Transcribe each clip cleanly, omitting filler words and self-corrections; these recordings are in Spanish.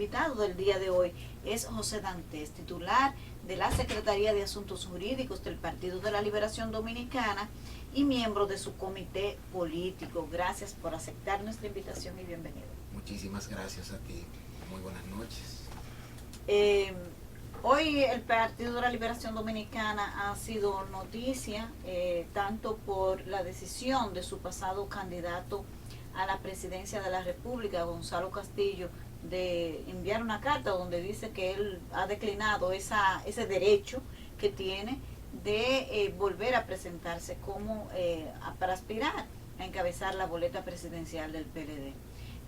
invitado del día de hoy es José Dantes, titular de la Secretaría de Asuntos Jurídicos del Partido de la Liberación Dominicana y miembro de su comité político. Gracias por aceptar nuestra invitación y bienvenido. Muchísimas gracias a ti. Muy buenas noches. Hoy el Partido de la Liberación Dominicana ha sido noticia tanto por la decisión de su pasado candidato a la presidencia de la República, Gonzalo Castillo, de enviar una carta donde dice que él ha declinado ese derecho que tiene de volver a presentarse como para aspirar a encabezar la boleta presidencial del PLD.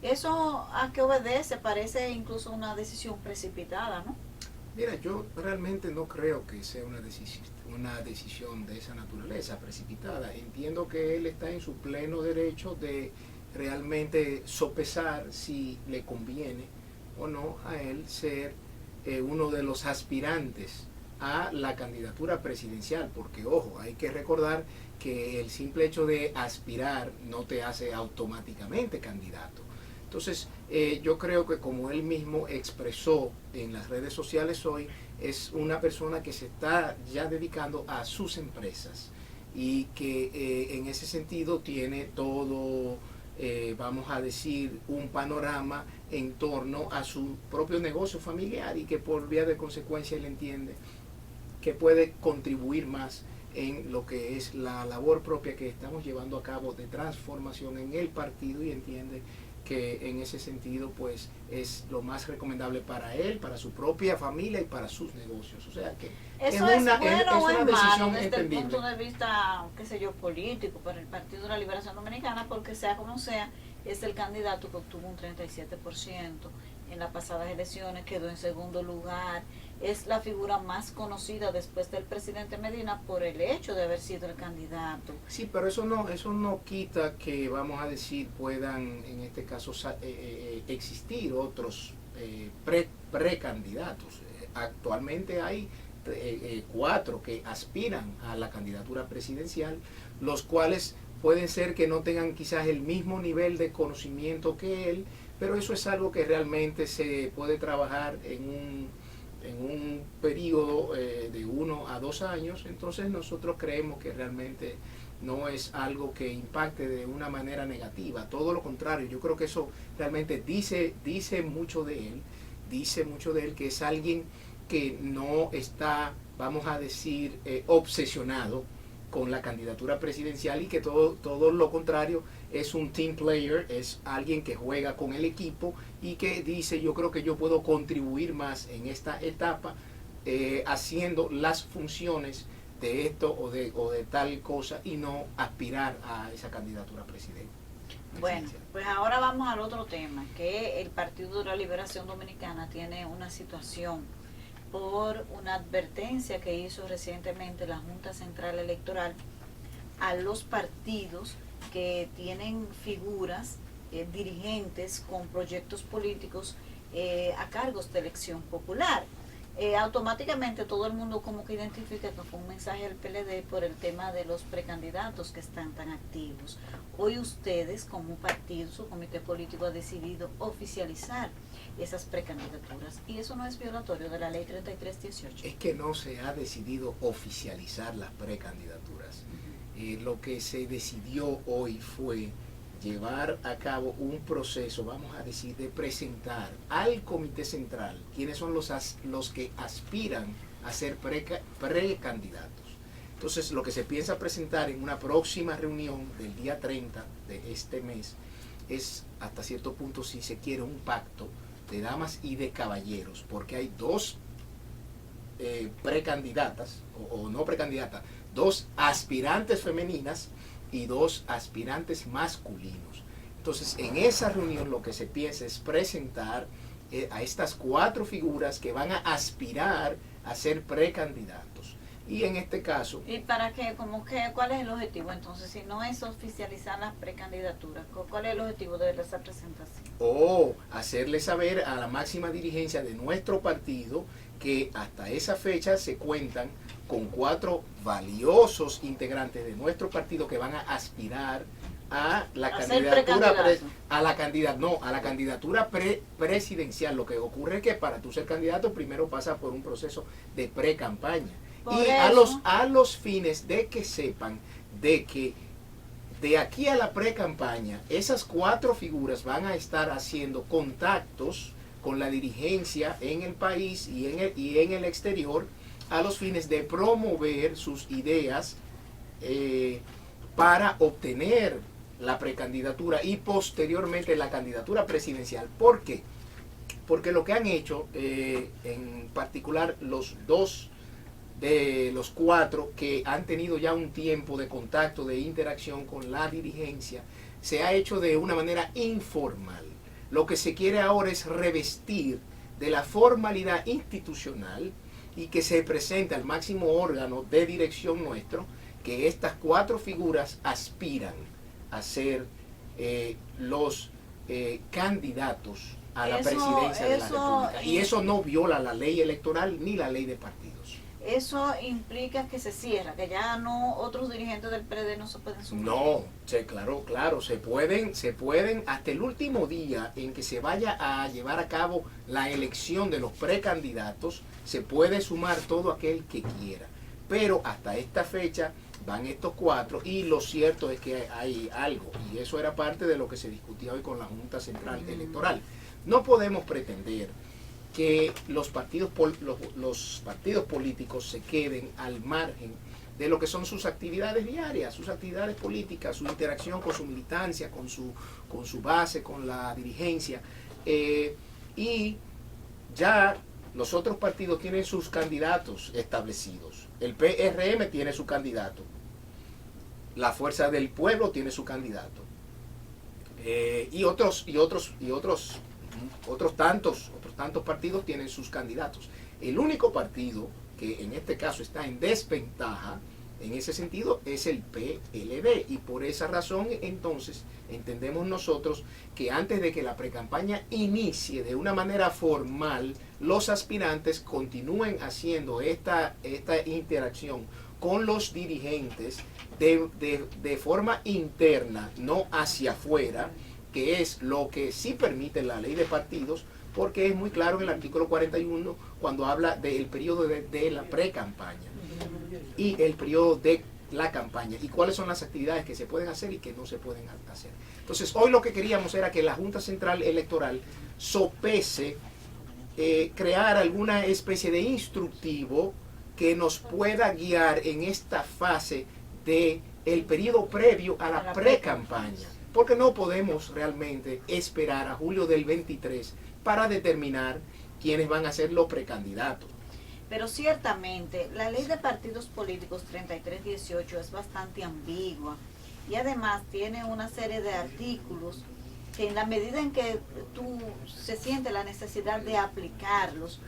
¿Eso a qué obedece? Parece incluso una decisión precipitada, ¿no? Mira, yo realmente no creo que sea una decisión de esa naturaleza, precipitada. Entiendo que él está en su pleno derecho de realmente sopesar si le conviene o no a él ser uno de los aspirantes a la candidatura presidencial, porque ojo, hay que recordar que el simple hecho de aspirar no te hace automáticamente candidato. Entonces, yo creo que como él mismo expresó en las redes sociales hoy, es una persona que se está ya dedicando a sus empresas y que en ese sentido tiene todo, vamos a decir, un panorama en torno a su propio negocio familiar y que por vía de consecuencia él entiende que puede contribuir más en lo que es la labor propia que estamos llevando a cabo de transformación en el partido y entiende que en ese sentido pues es lo más recomendable para él, para su propia familia y para sus negocios. O sea que ¿Eso es bueno o es malo desde entendible. el punto de vista, qué sé yo, político para el Partido de la Liberación Dominicana? Porque sea como sea, es el candidato que obtuvo un 37% en las pasadas elecciones, quedó en segundo lugar, es la figura más conocida después del presidente Medina por el hecho de haber sido el candidato. Sí, pero eso no quita que, vamos a decir, puedan en este caso existir otros precandidatos. Actualmente hay 4 que aspiran a la candidatura presidencial, los cuales pueden ser que no tengan quizás el mismo nivel de conocimiento que él, pero eso es algo que realmente se puede trabajar en un periodo de 1 a 2 años. Entonces nosotros creemos que realmente no es algo que impacte de una manera negativa, todo lo contrario. Yo creo que eso realmente dice mucho de él, que es alguien que no está, vamos a decir, obsesionado con la candidatura presidencial y que todo lo contrario, es un team player, es alguien que juega con el equipo y que dice, yo creo que yo puedo contribuir más en esta etapa haciendo las funciones de esto o de tal cosa y no aspirar a esa candidatura presidencial. Bueno, pues ahora vamos al otro tema, que el Partido de la Liberación Dominicana tiene una situación por una advertencia que hizo recientemente la Junta Central Electoral a los partidos que tienen figuras, dirigentes con proyectos políticos a cargos de elección popular. Automáticamente todo el mundo como que identifica que fue un mensaje del PLD por el tema de los precandidatos que están tan activos. Hoy ustedes como partido, su comité político ha decidido oficializar esas precandidaturas y eso no es violatorio de la ley 3318. Es que no se ha decidido oficializar las precandidaturas. Lo que se decidió hoy fue llevar a cabo un proceso, vamos a decir, de presentar al Comité Central quiénes son los que aspiran a ser precandidatos. Entonces, lo que se piensa presentar en una próxima reunión del día 30 de este mes es, hasta cierto punto, si se quiere, un pacto de damas y de caballeros, porque hay 2 precandidatas, o no precandidatas, 2 aspirantes femeninas y 2 aspirantes masculinos. Entonces, en esa reunión lo que se piensa es presentar a estas 4 figuras que van a aspirar a ser precandidatos. Y en este caso... ¿Y para qué? ¿Cuál es el objetivo? Entonces, si no es oficializar las precandidaturas, ¿cuál es el objetivo de esa presentación? O hacerle saber a la máxima dirigencia de nuestro partido que hasta esa fecha se cuentan con 4 valiosos integrantes de nuestro partido que van a aspirar a la A ser candidatura precandidato. a la candidatura presidencial. Lo que ocurre es que para tú ser candidato primero pasa por un proceso de pre-campaña. Por Y eso, a los fines de que sepan de que de aquí a la pre-campaña, esas 4 figuras van a estar haciendo contactos con la dirigencia en el país y en el exterior a los fines de promover sus ideas para obtener la precandidatura y posteriormente la candidatura presidencial. ¿Por qué? Porque lo que han hecho, en particular los 2 de los 4 que han tenido ya un tiempo de contacto, de interacción con la dirigencia, se ha hecho de una manera informal. Lo que se quiere ahora es revestir de la formalidad institucional y que se presente al máximo órgano de dirección nuestro que estas 4 figuras aspiran a ser los candidatos a la presidencia de la República. Y eso no viola la ley electoral ni la ley de partidos. eso implica que se cierra, que ya no, otros dirigentes del PRD no se pueden sumar. No, claro, se pueden, hasta el último día en que se vaya a llevar a cabo la elección de los precandidatos, se puede sumar todo aquel que quiera. Pero hasta esta fecha van estos 4 y lo cierto es que hay algo, y eso era parte de lo que se discutía hoy con la Junta Central Electoral. No podemos pretender que los partidos políticos se queden al margen de lo que son sus actividades diarias, sus actividades políticas, su interacción con su militancia, con su base, con la dirigencia. Y ya los otros partidos tienen sus candidatos establecidos. El PRM tiene su candidato. La Fuerza del Pueblo tiene su candidato. Y otros tantos partidos tienen sus candidatos. El único partido que en este caso está en desventaja en ese sentido es el PLD, y por esa razón entonces entendemos nosotros que antes de que la precampaña inicie de una manera formal, los aspirantes continúen haciendo esta interacción con los dirigentes de forma interna, no hacia afuera, que es lo que sí permite la ley de partidos, porque es muy claro en el artículo 41 cuando habla del periodo de la pre-campaña y el periodo de la campaña y cuáles son las actividades que se pueden hacer y que no se pueden hacer. Entonces, hoy lo que queríamos era que la Junta Central Electoral sopese crear alguna especie de instructivo que nos pueda guiar en esta fase del periodo previo a la pre-campaña, porque no podemos realmente esperar a julio del 23 para determinar quiénes van a ser los precandidatos. Pero ciertamente la ley de partidos políticos 3318 es bastante ambigua y además tiene una serie de artículos que en la medida en que se siente la necesidad de aplicarlos,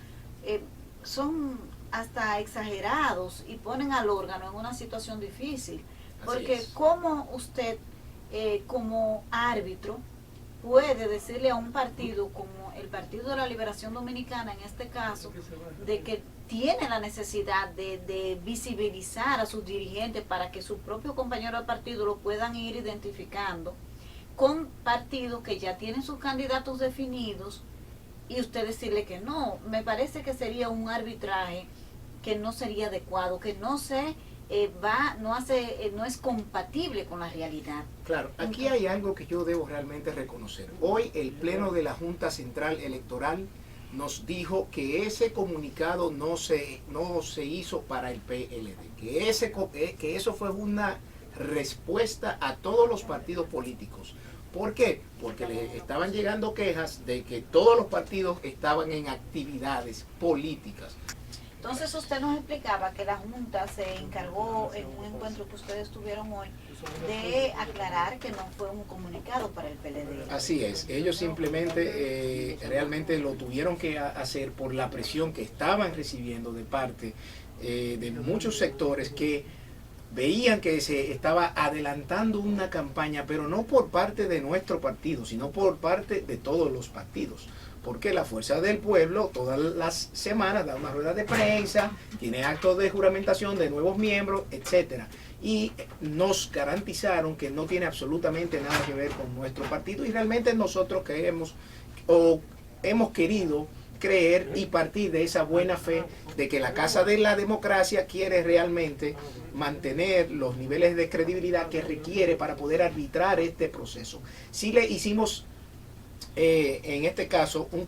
son hasta exagerados y ponen al órgano en una situación difícil. Porque ¿cómo usted como árbitro puede decirle a un partido como el Partido de la Liberación Dominicana, en este caso, de que tiene la necesidad de visibilizar a sus dirigentes para que sus propios compañeros de partido lo puedan ir identificando, con partidos que ya tienen sus candidatos definidos, y usted decirle que no? Me parece que sería un arbitraje que no sería adecuado, que no es compatible con la realidad. Claro, aquí hay algo que yo debo realmente reconocer. Hoy el Pleno de la Junta Central Electoral nos dijo que ese comunicado no se hizo para el PLD, que eso fue una respuesta a todos los partidos políticos. ¿Por qué? Porque le estaban llegando quejas de que todos los partidos estaban en actividades políticas. Entonces usted nos explicaba que la Junta se encargó en un encuentro que ustedes tuvieron hoy de aclarar que no fue un comunicado para el PLD. Así es, ellos simplemente realmente lo tuvieron que hacer por la presión que estaban recibiendo de parte de muchos sectores que veían que se estaba adelantando una campaña, pero no por parte de nuestro partido, sino por parte de todos los partidos. porque la Fuerza del Pueblo todas las semanas da una rueda de prensa, tiene actos de juramentación de nuevos miembros, etcétera. Y nos garantizaron que no tiene absolutamente nada que ver con nuestro partido, y realmente nosotros creemos o hemos querido creer y partir de esa buena fe de que la Casa de la Democracia quiere realmente mantener los niveles de credibilidad que requiere para poder arbitrar este proceso. Sí le hicimos en este caso un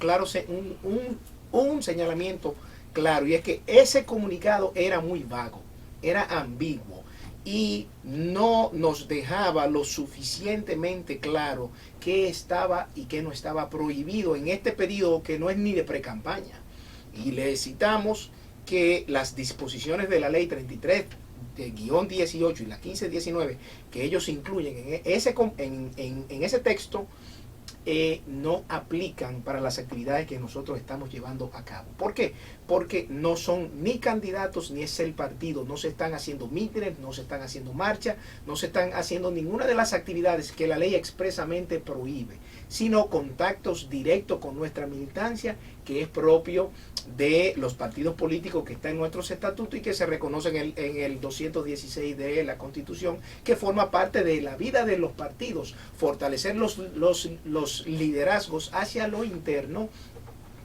señalamiento claro, y es que ese comunicado era muy vago, era ambiguo y no nos dejaba lo suficientemente claro qué estaba y qué no estaba prohibido en este periodo que no es ni de precampaña. Y le citamos que las disposiciones de la ley 33-18 y la 15-19 que ellos incluyen en ese texto no aplican para las actividades que nosotros estamos llevando a cabo. ¿Por qué? Porque no son ni candidatos ni es el partido, no se están haciendo mítines, no se están haciendo marchas, no se están haciendo ninguna de las actividades que la ley expresamente prohíbe, sino contactos directos con nuestra militancia, que es propio de los partidos políticos que está en nuestros estatutos y que se reconocen en el 216 de la Constitución, que forma parte de la vida de los partidos, fortalecer los liderazgos hacia lo interno,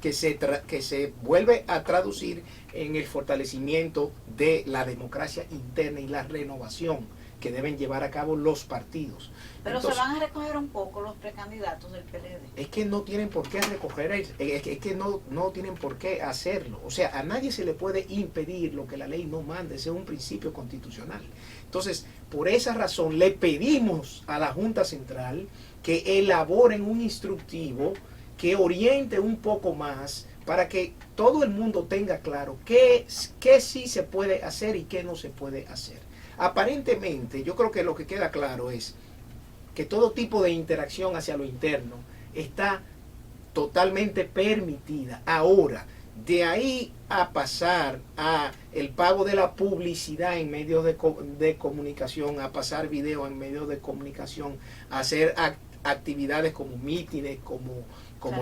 que se vuelve a traducir en el fortalecimiento de la democracia interna y la renovación que deben llevar a cabo los partidos. Pero entonces, se van a recoger un poco los precandidatos del PLD. Es que no tienen por qué recoger, es que no tienen por qué hacerlo. O sea, a nadie se le puede impedir lo que la ley no manda, ese es un principio constitucional. Entonces, por esa razón le pedimos a la Junta Central que elaboren un instructivo que oriente un poco más para que todo el mundo tenga claro qué sí se puede hacer y qué no se puede hacer. Aparentemente, yo creo que lo que queda claro es que todo tipo de interacción hacia lo interno está totalmente permitida. Ahora, de ahí a pasar a el pago de la publicidad en medios de comunicación, a pasar video en medios de comunicación, a hacer actividades como mítines, como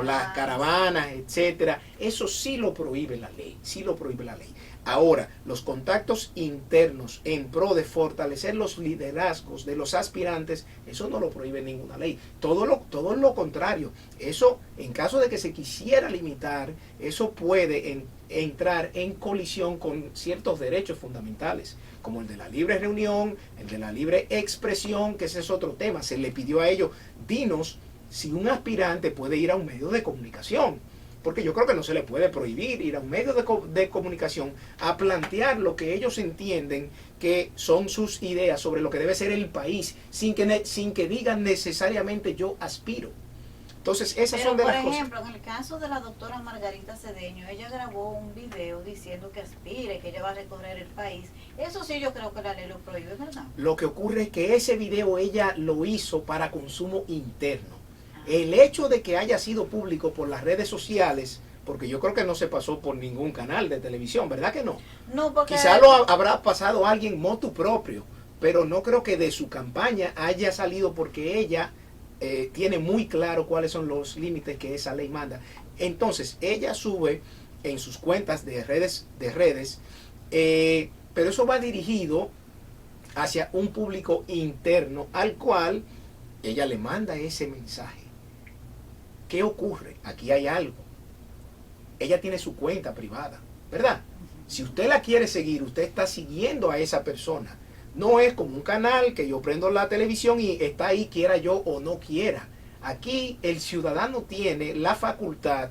las caravanas, etcétera, eso sí lo prohíbe la ley, sí lo prohíbe la ley. Ahora, los contactos internos en pro de fortalecer los liderazgos de los aspirantes, eso no lo prohíbe ninguna ley. Todo lo contrario. Eso, en caso de que se quisiera limitar, eso puede entrar en colisión con ciertos derechos fundamentales, como el de la libre reunión, el de la libre expresión, que ese es otro tema. Se le pidió a ellos, dinos si un aspirante puede ir a un medio de comunicación. Porque yo creo que no se le puede prohibir ir a un medio de comunicación a plantear lo que ellos entienden que son sus ideas sobre lo que debe ser el país, sin que digan necesariamente yo aspiro. Entonces, esas son de las cosas. Por ejemplo, en el caso de la doctora Margarita Cedeño, ella grabó un video diciendo que aspire, que ella va a recorrer el país. Eso sí yo creo que la ley lo prohíbe, ¿verdad? Lo que ocurre es que ese video ella lo hizo para consumo interno. El hecho de que haya sido público por las redes sociales, porque yo creo que no se pasó por ningún canal de televisión, ¿verdad que no? No, porque quizá lo habrá pasado alguien motu propio, pero no creo que de su campaña haya salido, porque ella tiene muy claro cuáles son los límites que esa ley manda. Entonces, ella sube en sus cuentas de redes, pero eso va dirigido hacia un público interno al cual ella le manda ese mensaje. ¿Qué ocurre? Aquí hay algo. Ella tiene su cuenta privada, ¿verdad? Si usted la quiere seguir, usted está siguiendo a esa persona. No es como un canal que yo prendo la televisión y está ahí, quiera yo o no quiera. Aquí el ciudadano tiene la facultad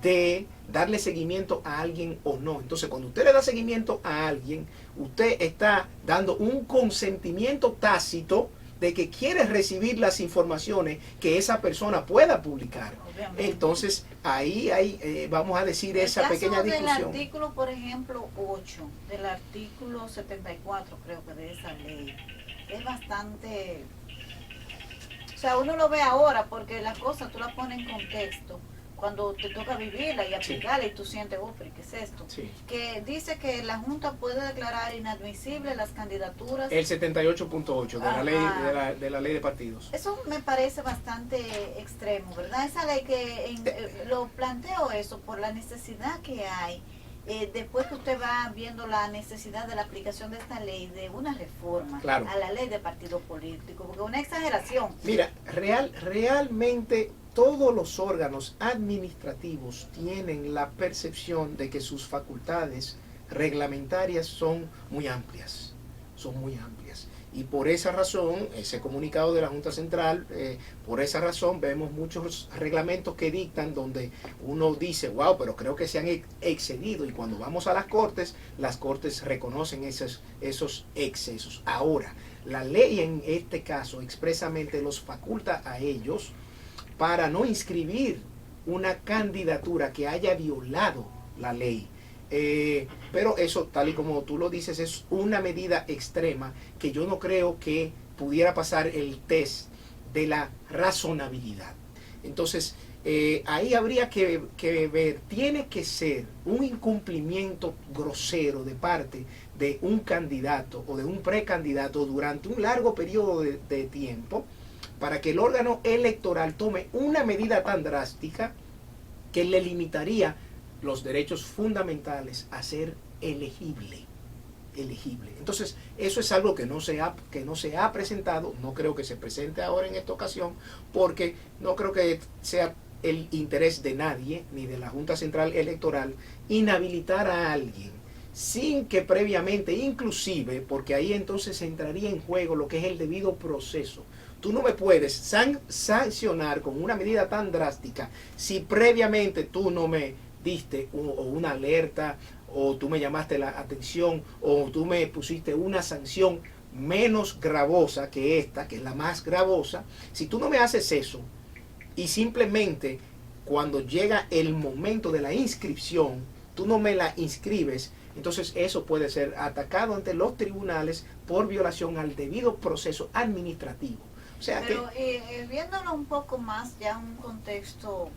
de darle seguimiento a alguien o no. Entonces, cuando usted le da seguimiento a alguien, usted está dando un consentimiento tácito de que quiere recibir las informaciones que esa persona pueda publicar. Obviamente. Entonces, ahí hay, vamos a decir, esa pequeña discusión. El artículo, por ejemplo, 8, del artículo 74, creo que de esa ley, es bastante... O sea, uno lo ve ahora porque las cosas tú las pones en contexto. cuando te toca vivirla y aplicarla y tú sientes, oh, pero ¿qué es esto? Sí. Que dice que la Junta puede declarar inadmisible las candidaturas. El 78.8 de la ley de la ley de partidos. Eso me parece bastante extremo, ¿verdad? Esa ley que lo planteo eso por la necesidad que hay. Después que usted va viendo la necesidad de la aplicación de esta ley, de una reforma Claro. a la ley de partidos políticos, porque es una exageración. Mira, realmente todos los órganos administrativos tienen la percepción de que sus facultades reglamentarias son muy amplias, Y por esa razón, ese comunicado de la Junta Central, por esa razón vemos muchos reglamentos que dictan donde uno dice, wow, pero creo que se han excedido. Y cuando vamos a las Cortes reconocen esos excesos. Ahora, la ley en este caso expresamente los faculta a ellos para no inscribir una candidatura que haya violado la ley. Pero eso, tal y como tú lo dices, es una medida extrema que yo no creo que pudiera pasar el test de la razonabilidad. Entonces, ahí habría que ver, tiene que ser un incumplimiento grosero de parte de un candidato o de un precandidato durante un largo periodo de tiempo para que el órgano electoral tome una medida tan drástica que le limitaría los derechos fundamentales a ser elegible. Entonces, eso es algo que no se ha presentado, no creo que se presente ahora en esta ocasión, porque no creo que sea el interés de nadie, ni de la Junta Central Electoral, inhabilitar a alguien sin que previamente, inclusive, porque ahí entonces entraría en juego lo que es el debido proceso. Tú no me puedes sancionar con una medida tan drástica si previamente tú no me diste una alerta, o tú me llamaste la atención, o tú me pusiste una sanción menos gravosa que esta, que es la más gravosa. Si tú no me haces eso y simplemente cuando llega el momento de la inscripción, tú no me la inscribes, entonces eso puede ser atacado ante los tribunales por violación al debido proceso administrativo. O sea, pero viéndolo un poco más ya en un contexto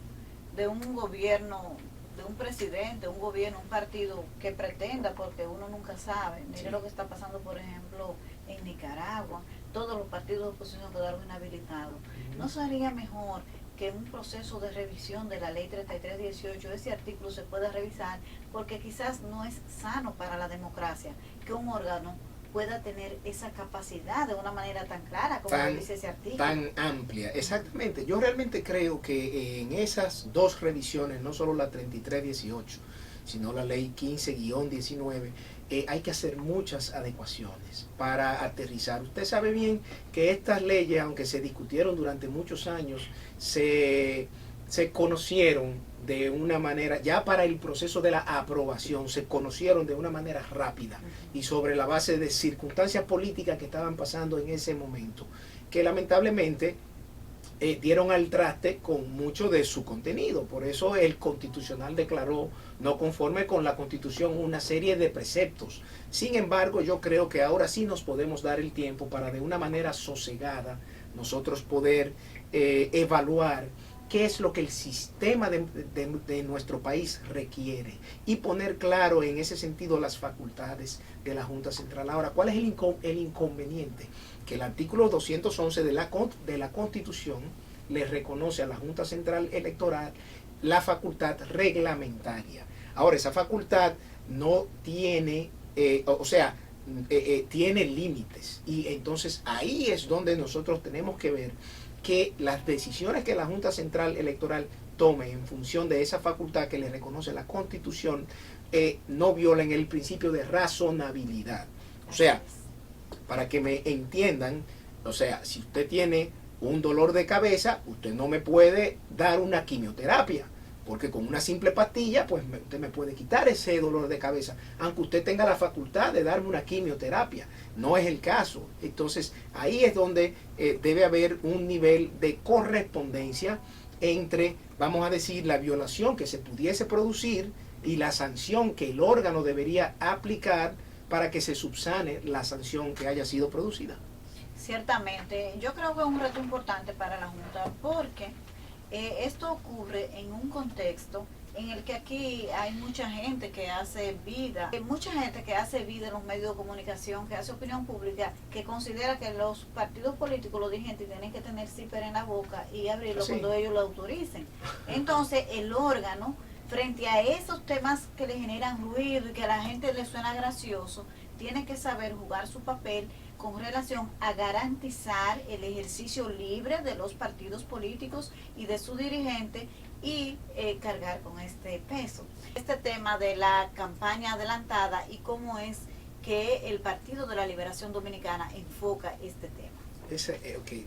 de un gobierno, de un presidente, un gobierno, un partido que pretenda, porque uno nunca sabe. Mire lo que está pasando, por ejemplo, en Nicaragua. Todos los partidos de oposición quedaron inhabilitados. ¿No sería mejor que un proceso de revisión de la ley 3318, ese artículo se pueda revisar? Porque quizás no es sano para la democracia que un órgano pueda tener esa capacidad de una manera tan clara como lo dice ese artículo. Tan amplia, exactamente. Yo realmente creo que en esas dos revisiones, no solo la 3318, sino la ley 15-19, hay que hacer muchas adecuaciones para aterrizar. Usted sabe bien que estas leyes, aunque se discutieron durante muchos años, se conocieron de una manera, ya para el proceso de la aprobación, se conocieron de una manera rápida y sobre la base de circunstancias políticas que estaban pasando en ese momento, que lamentablemente dieron al traste con mucho de su contenido. Por eso el Constitucional declaró no conforme con la Constitución una serie de preceptos. Sin embargo, yo creo que ahora sí nos podemos dar el tiempo para de una manera sosegada nosotros poder evaluar qué es lo que el sistema de nuestro país requiere y poner claro en ese sentido las facultades de la Junta Central. Ahora, ¿cuál es el inconveniente? Que el artículo 211 de la Constitución le reconoce a la Junta Central Electoral la facultad reglamentaria. Ahora, esa facultad no tiene, tiene límites, y entonces ahí es donde nosotros tenemos que ver que las decisiones que la Junta Central Electoral tome en función de esa facultad que le reconoce la Constitución no violen el principio de razonabilidad. O sea, para que me entiendan, o sea, si usted tiene un dolor de cabeza, usted no me puede dar una quimioterapia, porque con una simple pastilla, pues usted me puede quitar ese dolor de cabeza, aunque usted tenga la facultad de darme una quimioterapia. No es el caso. Entonces, ahí es donde debe haber un nivel de correspondencia entre, vamos a decir, la violación que se pudiese producir y la sanción que el órgano debería aplicar para que se subsane la sanción que haya sido producida. Ciertamente, yo creo que es un reto importante para la Junta, porque esto ocurre en un contexto en el que aquí hay mucha gente que hace vida, en los medios de comunicación, que hace opinión pública, que considera que los partidos políticos, los dirigentes, tienen que tener zipper en la boca y abrirlo cuando ellos lo autoricen. Entonces, el órgano, frente a esos temas que le generan ruido y que a la gente le suena gracioso, tiene que saber jugar su papel con relación a garantizar el ejercicio libre de los partidos políticos y de su dirigente y cargar con este peso. Este tema de la campaña adelantada y cómo es que el Partido de la Liberación Dominicana enfoca este tema.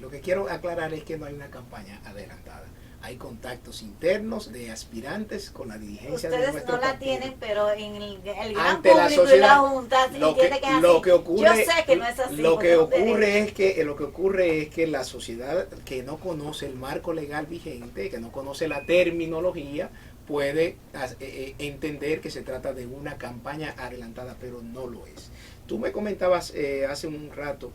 Lo que quiero aclarar es que no hay una campaña adelantada. Hay contactos internos de aspirantes con la dirigencia de nuestro partido. Ustedes no la tienen, pero en el gran público y la Junta sí tiene que lo que ocurre, yo sé que no es así. Lo que ocurre es que la sociedad que no conoce el marco legal vigente, que no conoce la terminología, puede entender que se trata de una campaña adelantada, pero no lo es. Tú me comentabas hace un rato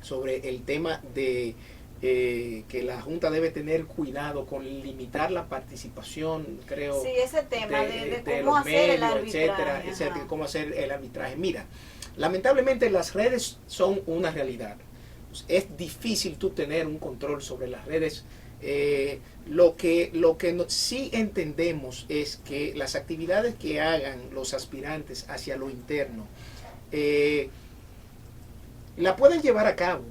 sobre el tema de que la Junta debe tener cuidado con limitar la participación, creo. Sí, ese tema de cómo hacer el arbitraje. Etcétera, cómo hacer el arbitraje. Mira, lamentablemente las redes son una realidad. Es difícil tú tener un control sobre las redes. Lo que sí entendemos es que las actividades que hagan los aspirantes hacia lo interno la pueden llevar a cabo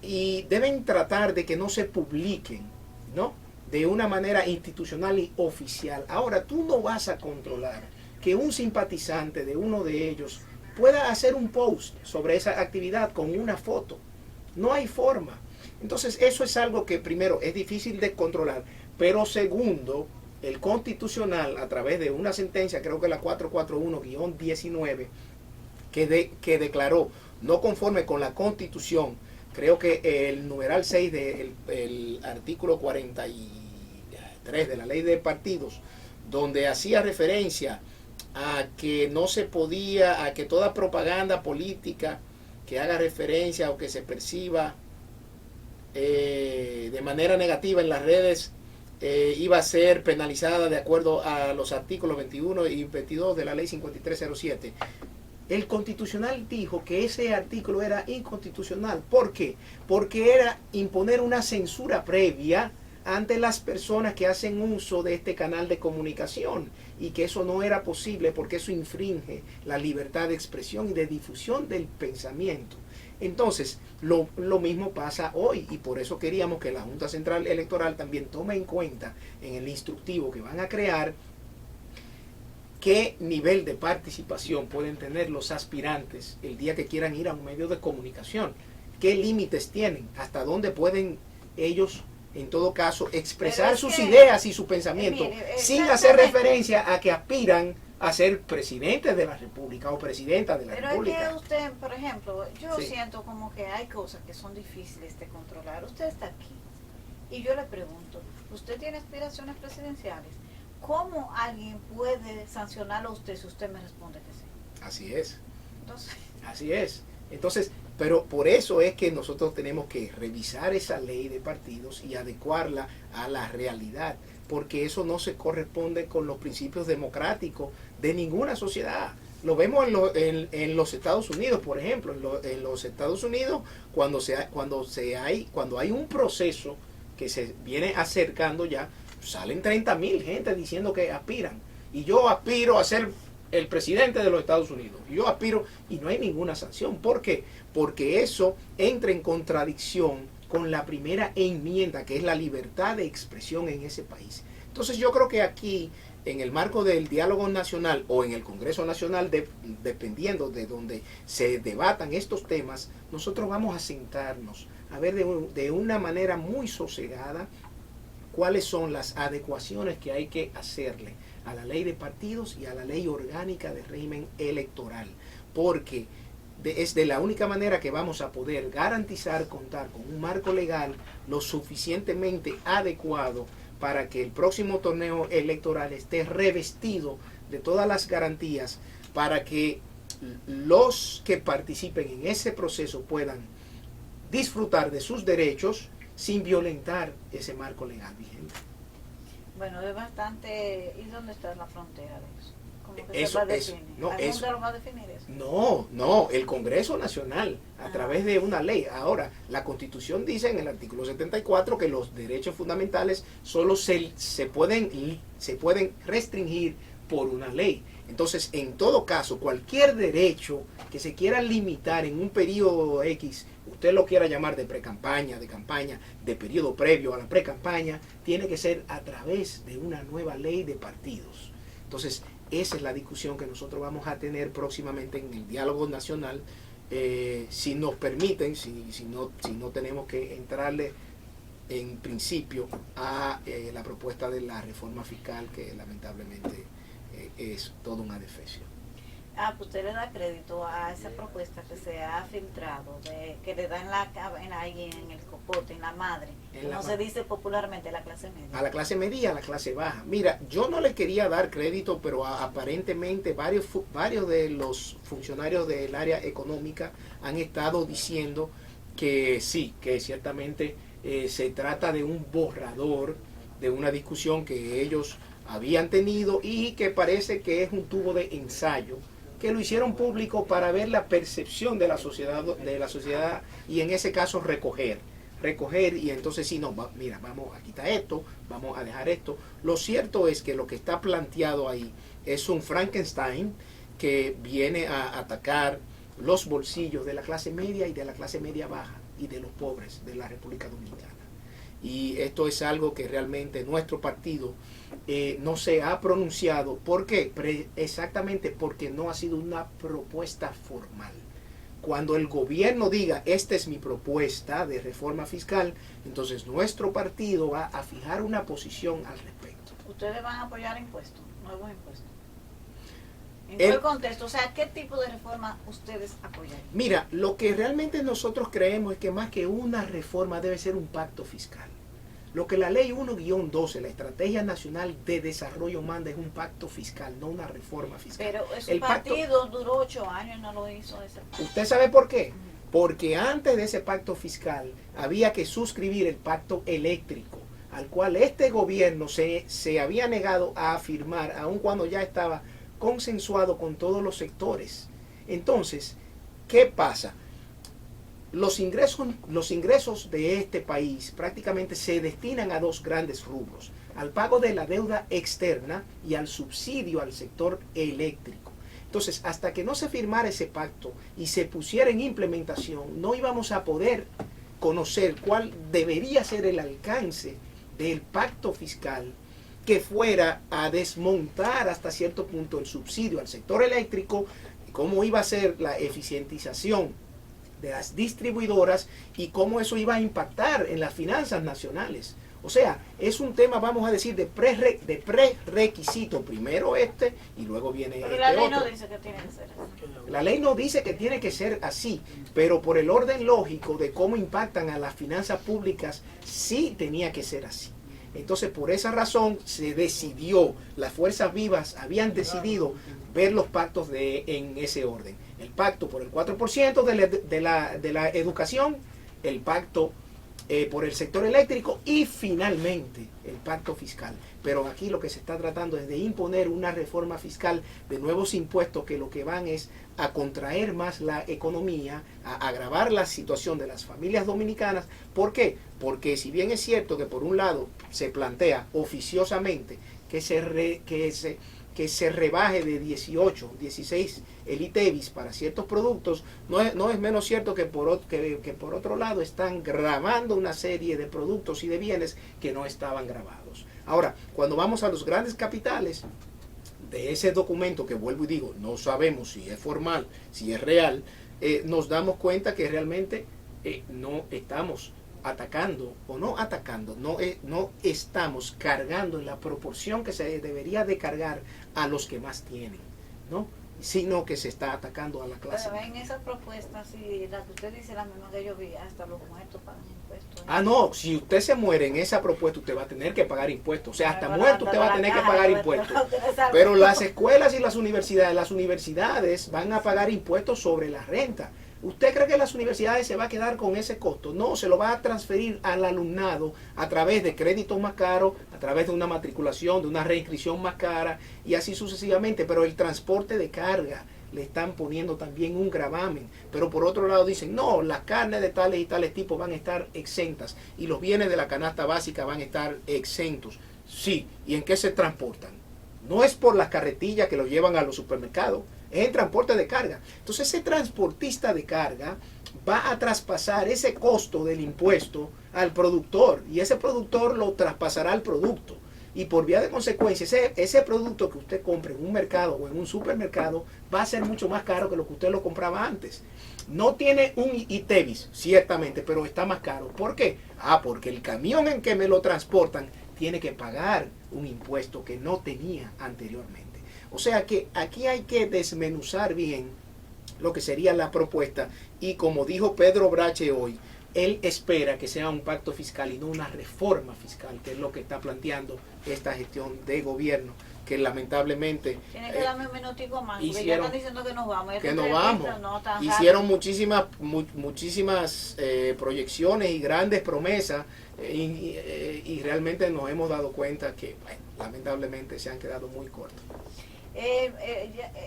y deben tratar de que no se publiquen, ¿no?, de una manera institucional y oficial. Ahora, tú no vas a controlar que un simpatizante de uno de ellos pueda hacer un post sobre esa actividad con una foto. No hay forma. Entonces, eso es algo que, primero, es difícil de controlar, pero segundo, el Constitucional, a través de una sentencia, creo que la 441-19, que declaró no conforme con la Constitución, creo que el numeral 6 del artículo 43 de la ley de partidos, donde hacía referencia a que no se podía, a que toda propaganda política que haga referencia o que se perciba de manera negativa en las redes iba a ser penalizada de acuerdo a los artículos 21 y 22 de la ley 5307. El Constitucional dijo que ese artículo era inconstitucional. ¿Por qué? Porque era imponer una censura previa ante las personas que hacen uso de este canal de comunicación, y que eso no era posible porque eso infringe la libertad de expresión y de difusión del pensamiento. Entonces, lo mismo pasa hoy, y por eso queríamos que la Junta Central Electoral también tome en cuenta en el instructivo que van a crear qué nivel de participación pueden tener los aspirantes el día que quieran ir a un medio de comunicación, qué límites tienen, hasta dónde pueden ellos, en todo caso, expresar sus ideas y su pensamiento, sin hacer referencia a que aspiran a ser presidente de la República o presidenta de la República. Pero es que usted, por ejemplo, yo siento como que hay cosas que son difíciles de controlar. Usted está aquí y yo le pregunto, ¿usted tiene aspiraciones presidenciales? ¿Cómo alguien puede sancionarlo a usted si usted me responde que sí? Así es. Entonces, así es. Entonces, pero por eso es que nosotros tenemos que revisar esa ley de partidos y adecuarla a la realidad, porque eso no se corresponde con los principios democráticos de ninguna sociedad. Lo vemos en los Estados Unidos, por ejemplo. En los Estados Unidos, cuando hay un proceso que se viene acercando ya, salen 30,000 gente diciendo que aspiran. Y yo aspiro a ser el presidente de los Estados Unidos. Yo aspiro, y no hay ninguna sanción. ¿Por qué? Porque eso entra en contradicción con la primera enmienda, que es la libertad de expresión en ese país. Entonces yo creo que aquí, en el marco del diálogo nacional o en el Congreso Nacional, dependiendo de donde se debatan estos temas, nosotros vamos a sentarnos a ver de una manera muy sosegada cuáles son las adecuaciones que hay que hacerle a la ley de partidos y a la ley orgánica de régimen electoral, porque es de la única manera que vamos a poder garantizar contar con un marco legal lo suficientemente adecuado para que el próximo torneo electoral esté revestido de todas las garantías para que los que participen en ese proceso puedan disfrutar de sus derechos sin violentar ese marco legal vigente. Bueno, es bastante... ¿Y dónde está la frontera de eso? ¿Cómo que Eso se va a es, definir? no, ¿Algún eso, lo va a definir eso? no, el Congreso Nacional, a Ah. través de una ley. Ahora, la Constitución dice en el artículo 74 que los derechos fundamentales solo se pueden restringir por una ley. Entonces, en todo caso, cualquier derecho que se quiera limitar en un periodo X, usted lo quiera llamar de pre-campaña, de campaña, de periodo previo a la pre-campaña, tiene que ser a través de una nueva ley de partidos. Entonces, esa es la discusión que nosotros vamos a tener próximamente en el diálogo nacional, si nos permiten, si no tenemos que entrarle en principio a la propuesta de la reforma fiscal, que lamentablemente es todo un adefesio. Ah, pues usted le da crédito a esa propuesta que se ha filtrado, de que le dan ahí en el copote, en la madre, como se dice popularmente, la clase media. A la clase media y a la clase baja. Mira, yo no le quería dar crédito, pero aparentemente varios de los funcionarios del área económica han estado diciendo que sí, que ciertamente se trata de un borrador de una discusión que ellos habían tenido y que parece que es un tubo de ensayo, que lo hicieron público para ver la percepción de la sociedad y en ese caso recoger y entonces si no, mira, vamos a quitar esto, vamos a dejar esto. Lo cierto es que lo que está planteado ahí es un Frankenstein que viene a atacar los bolsillos de la clase media y de la clase media baja y de los pobres de la República Dominicana. Y esto es algo que realmente nuestro partido no se ha pronunciado. ¿Por qué? Exactamente porque no ha sido una propuesta formal. Cuando el gobierno diga, esta es mi propuesta de reforma fiscal, entonces nuestro partido va a fijar una posición al respecto. ¿Ustedes van a apoyar impuestos, nuevos impuestos? ¿En qué contexto? O sea, ¿qué tipo de reforma ustedes apoyan? Mira, lo que realmente nosotros creemos es que más que una reforma debe ser un pacto fiscal. Lo que la ley 1-12, la Estrategia Nacional de Desarrollo manda es un pacto fiscal, no una reforma fiscal. Pero ese partido duró 8 años y no lo hizo ese pacto. ¿Usted sabe por qué? Porque antes de ese pacto fiscal había que suscribir el pacto eléctrico, al cual este gobierno se había negado a firmar, aun cuando ya estaba consensuado con todos los sectores. Entonces, ¿qué pasa? Los ingresos de este país prácticamente se destinan a dos grandes rubros: al pago de la deuda externa y al subsidio al sector eléctrico. Entonces, hasta que no se firmara ese pacto y se pusiera en implementación, no íbamos a poder conocer cuál debería ser el alcance del pacto fiscal que fuera a desmontar hasta cierto punto el subsidio al sector eléctrico, cómo iba a ser la eficientización de las distribuidoras y cómo eso iba a impactar en las finanzas nacionales. O sea, es un tema, vamos a decir, de prerequisito. Primero este y luego viene pero la ley otro. no dice que tiene que ser así. La ley no dice que tiene que ser así, pero por el orden lógico de cómo impactan a las finanzas públicas, sí tenía que ser así. Entonces, por esa razón se decidió, las fuerzas vivas habían decidido ver los pactos en ese orden. El pacto por el 4% de la educación, el pacto por el sector eléctrico y finalmente el pacto fiscal. Pero aquí lo que se está tratando es de imponer una reforma fiscal de nuevos impuestos que lo que van es a contraer más la economía, a agravar la situación de las familias dominicanas. ¿Por qué? Porque si bien es cierto que por un lado se plantea oficiosamente que se rebaje de 18, 16 el ITEVIS para ciertos productos, no es menos cierto que por otro lado están grabando una serie de productos y de bienes que no estaban grabados. Ahora, cuando vamos a los grandes capitales, de ese documento que vuelvo y digo, no sabemos si es formal, si es real, nos damos cuenta que realmente no estamos atacando o no atacando, no estamos cargando en la proporción que se debería de cargar a los que más tienen, ¿no? Sino que se está atacando a la clase. Pero en esas propuestas, si la que usted dice, la misma que yo vi, hasta los muertos pagan impuestos. Ah, no, si usted se muere en esa propuesta, usted va a tener que pagar impuestos. O sea, hasta muerto usted va a tener que pagar impuestos. Pero las escuelas y las universidades van a pagar impuestos sobre la renta. ¿Usted cree que las universidades se va a quedar con ese costo? No, se lo va a transferir al alumnado a través de créditos más caros, a través de una matriculación, de una reinscripción más cara y así sucesivamente. Pero el transporte de carga le están poniendo también un gravamen. Pero por otro lado dicen, no, las carnes de tales y tales tipos van a estar exentas y los bienes de la canasta básica van a estar exentos. Sí, ¿y en qué se transportan? No es por las carretillas que lo llevan a los supermercados, es en transporte de carga. Entonces ese transportista de carga va a traspasar ese costo del impuesto al productor y ese productor lo traspasará al producto. Y por vía de consecuencia, ese producto que usted compre en un mercado o en un supermercado va a ser mucho más caro que lo que usted lo compraba antes. No tiene un ITEVIS, ciertamente, pero está más caro. ¿Por qué? Porque el camión en que me lo transportan tiene que pagar un impuesto que no tenía anteriormente. O sea que aquí hay que desmenuzar bien lo que sería la propuesta y como dijo Pedro Brache hoy, él espera que sea un pacto fiscal y no una reforma fiscal, que es lo que está planteando esta gestión de gobierno, que lamentablemente... Tiene que darme un minutico más, porque ya están diciendo que nos vamos. Que nos vamos. Hicieron muchísimas proyecciones y grandes promesas y realmente nos hemos dado cuenta que, bueno, lamentablemente se han quedado muy cortos.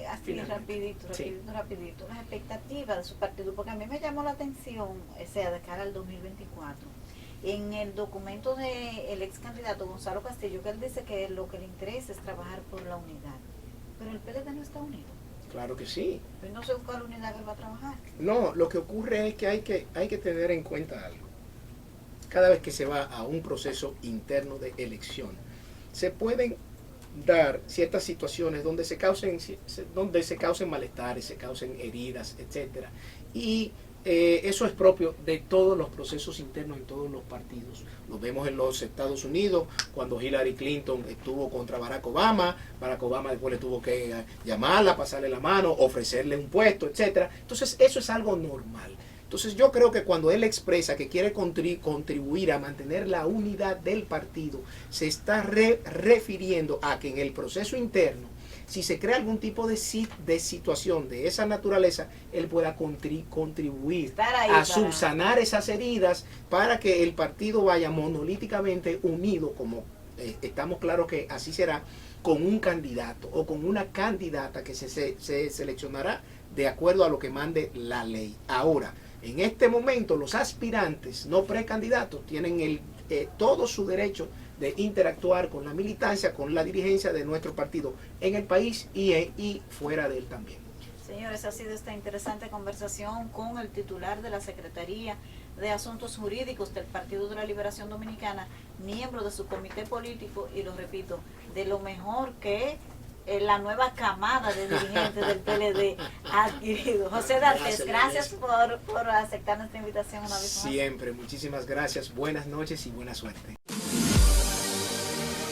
Así rapidito, las expectativas de su partido, porque a mí me llamó la atención, o sea, de cara al 2024, en el documento del ex candidato Gonzalo Castillo, que él dice que lo que le interesa es trabajar por la unidad, pero el PLD no está unido. Claro que sí. Pero no sé cuál unidad que él va a trabajar. No, lo que ocurre es que hay que tener en cuenta algo. Cada vez que se va a un proceso interno de elección, se pueden dar ciertas situaciones donde se causen malestares, se causen heridas, etcétera. Y eso es propio de todos los procesos internos en todos los partidos. Lo vemos en los Estados Unidos, cuando Hillary Clinton estuvo contra Barack Obama después le tuvo que llamarla, pasarle la mano, ofrecerle un puesto, etcétera. Entonces eso es algo normal. Entonces yo creo que cuando él expresa que quiere contribuir a mantener la unidad del partido, se está refiriendo a que en el proceso interno, si se crea algún tipo de situación de esa naturaleza, él pueda contribuir a subsanar esas heridas para que el partido vaya monolíticamente unido, como estamos claros que así será, con un candidato o con una candidata que se seleccionará de acuerdo a lo que mande la ley. Ahora, en este momento los aspirantes, no precandidatos, tienen todo su derecho de interactuar con la militancia, con la dirigencia de nuestro partido en el país y fuera de él también. Señores, ha sido esta interesante conversación con el titular de la Secretaría de Asuntos Jurídicos del Partido de la Liberación Dominicana, miembro de su comité político y lo repito, de lo mejor que la nueva camada de dirigentes del PLD ha adquirido. José D'Artes, gracias por aceptar nuestra invitación una vez más. Siempre, muchísimas gracias, buenas noches y buena suerte.